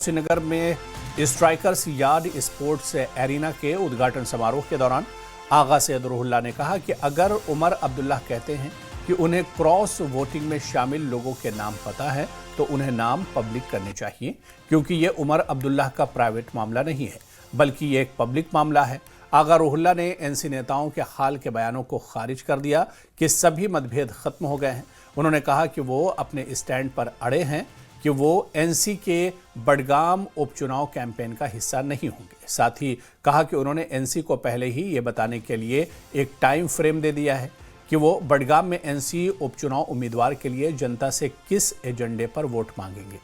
श्रीनगर में strikers yard sports arena के उद्घाटन समारोह के दौरान आगा सैयद रूहुल्लाह ने कहा कि अगर उमर अब्दुल्लाह कहते हैं कि उन्हें क्रॉस वोटिंग में शामिल लोगों के नाम पता है तो उन्हें नाम पब्लिक करने चाहिए, क्योंकि ये उमर अब्दुल्लाह का प्राइवेट मामला नहीं है बल्कि ये एक पब्लिक मामला है। आगा रूहुल्लाह ने एनसी नेताओं के हाल के बयानों को खारिज कर दिया कि सभी मतभेद खत्म हो गए हैं। उन्होंने कहा कि वो अपने स्टैंड पर अड़े हैं कि वो एनसी के बडगाम उपचुनाव कैंपेन का हिस्सा नहीं होंगे। साथ ही कहा कि उन्होंने एनसी को पहले ही ये बताने के लिए एक टाइम फ्रेम दे दिया है कि वो बडगाम में एनसी उपचुनाव उम्मीदवार के लिए जनता से किस एजेंडे पर वोट मांगेंगे।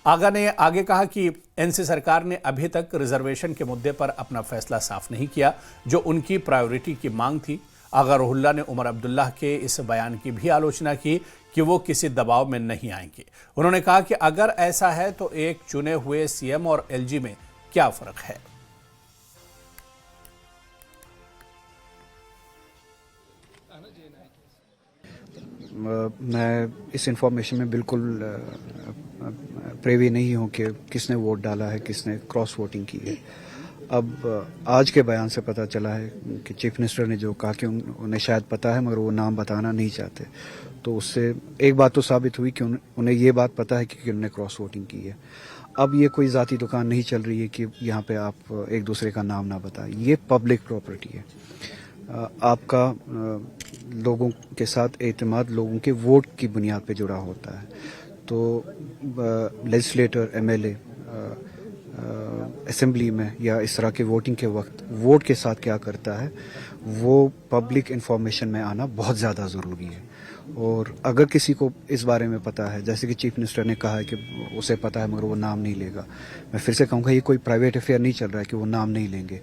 आगा ने आगे कहा कि एनसी सरकार ने अभी तक रिजर्वेशन के मुद्दे पर अपना फैसला साफ नहीं किया, जो उनकी प्रायोरिटी की मांग थी। आगा रूहुल्लाह ने उमर अब्दुल्लाह के इस बयान की भी आलोचना की कि वो किसी दबाव में नहीं आएंगे। उन्होंने कहा कि अगर ऐसा है तो एक चुने हुए सीएम और एलजी में क्या फर्क है। मैं इस इंफॉर्मेशन में बिल्कुल प्रेवी नहीं हूं कि किसने वोट डाला है, किसने क्रॉस वोटिंग की है। अब आज के बयान से पता चला है कि चीफ मिनिस्टर ने जो कहा कि उन्हें शायद पता है मगर वो नाम बताना नहीं चाहते, तो उससे एक बात तो साबित हुई कि उन्हें ये बात पता है कि उन्होंने क्रॉस वोटिंग की है। अब ये कोई ज़ाती दुकान नहीं चल रही है कि यहाँ पे आप एक दूसरे का नाम ना बताएं। ये पब्लिक प्रॉपर्टी है। आपका लोगों के साथ एतमाद लोगों के वोट की बुनियाद पे जुड़ा होता है। तो लेजिस्लेटर, एमएलए असेंबली में या इस तरह के वोटिंग के वक्त वोट के साथ क्या करता है, वो पब्लिक इंफॉर्मेशन में आना बहुत ज़्यादा ज़रूरी है। और अगर किसी को इस बारे में पता है, जैसे कि चीफ मिनिस्टर ने कहा है कि उसे पता है मगर वो नाम नहीं लेगा, मैं फिर से कहूँगा ये कोई प्राइवेट अफेयर नहीं चल रहा है कि वो नाम नहीं लेंगे।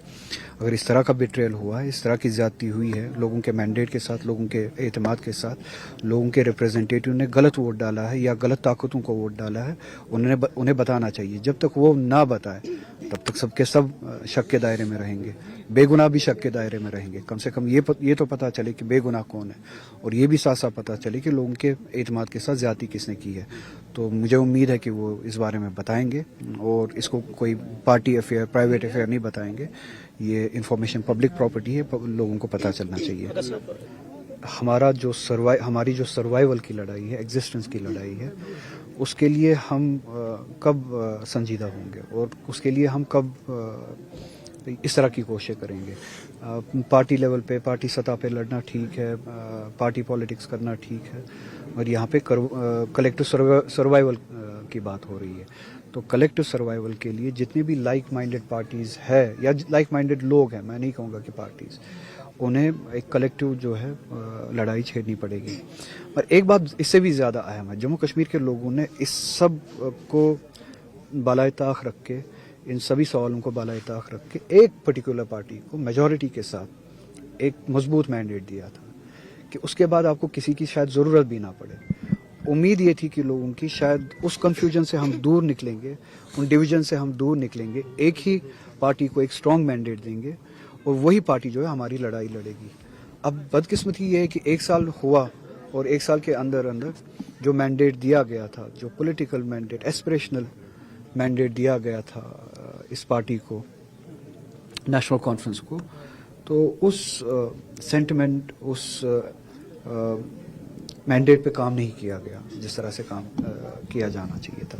अगर इस तरह का बिट्रेयल हुआ है, इस तरह की ज्यादती हुई है, लोगों के मैंडेट के साथ, लोगों के एतमाद के साथ, लोगों के रिप्रेजेंटेटिव ने गलत वोट डाला है या गलत ताकतों को वोट डाला है, उन्हें बताना चाहिए। जब तक वो ना बताए तब तक सबके सब शक के दायरे में रहेंगे, बेगुनाह भी शक के दायरे में रहेंगे। कम से कम ये तो पता चले कि बेगुनाह कौन है, और ये भी साथ साथ पता चले कि लोगों के एतमाद के साथ ज्यादती किसने की है। तो मुझे उम्मीद है कि वो इस बारे में बताएंगे और इसको कोई पार्टी अफेयर, प्राइवेट अफेयर नहीं बताएंगे। ये इंफॉर्मेशन पब्लिक प्रॉपर्टी है, लोगों को पता चलना चाहिए। हमारी जो सर्वाइवल की लड़ाई है, एग्जिस्टेंस की लड़ाई है, उसके लिए हम कब संजीदा होंगे और उसके लिए हम कब इस तरह की कोशिश करेंगे। पार्टी लेवल पे, पार्टी सतह पे लड़ना ठीक है, पार्टी पॉलिटिक्स करना ठीक है, और यहाँ पे कलेक्टिव सर्वाइवल की बात हो रही है। तो कलेक्टिव सर्वाइवल के लिए जितने भी लाइक माइंडेड पार्टीज है या लाइक माइंडेड लोग हैं, मैं नहीं कहूँगा कि पार्टीज, उन्हें एक कलेक्टिव जो है लड़ाई छेड़नी पड़ेगी। और एक बात इससे भी ज़्यादा अहम है, जम्मू कश्मीर के लोगों ने इस सब को बालाए ताख रख के, इन सभी सवालों को बालाए ताख रख के एक पर्टिकुलर पार्टी को मेजॉरिटी के साथ एक मजबूत मैंडेट दिया था कि उसके बाद आपको किसी की शायद ज़रूरत भी ना पड़े। उम्मीद ये थी कि लोगों की शायद उस कन्फ्यूजन से हम दूर निकलेंगे, उन डिवीजन से हम दूर निकलेंगे, एक ही पार्टी को एक स्ट्रॉन्ग मैंडेट देंगे और वही पार्टी जो है हमारी लड़ाई लड़ेगी। अब बदकिस्मती ये है कि एक साल हुआ और एक साल के अंदर अंदर जो मैंडेट दिया गया था, जो पॉलिटिकल मैंडेट, एस्पिरेशनल मैंडेट दिया गया था इस पार्टी को, नेशनल कॉन्फ्रेंस को, तो उस सेंटिमेंट, उस मैंडेट पे काम नहीं किया गया जिस तरह से काम किया जाना चाहिए था।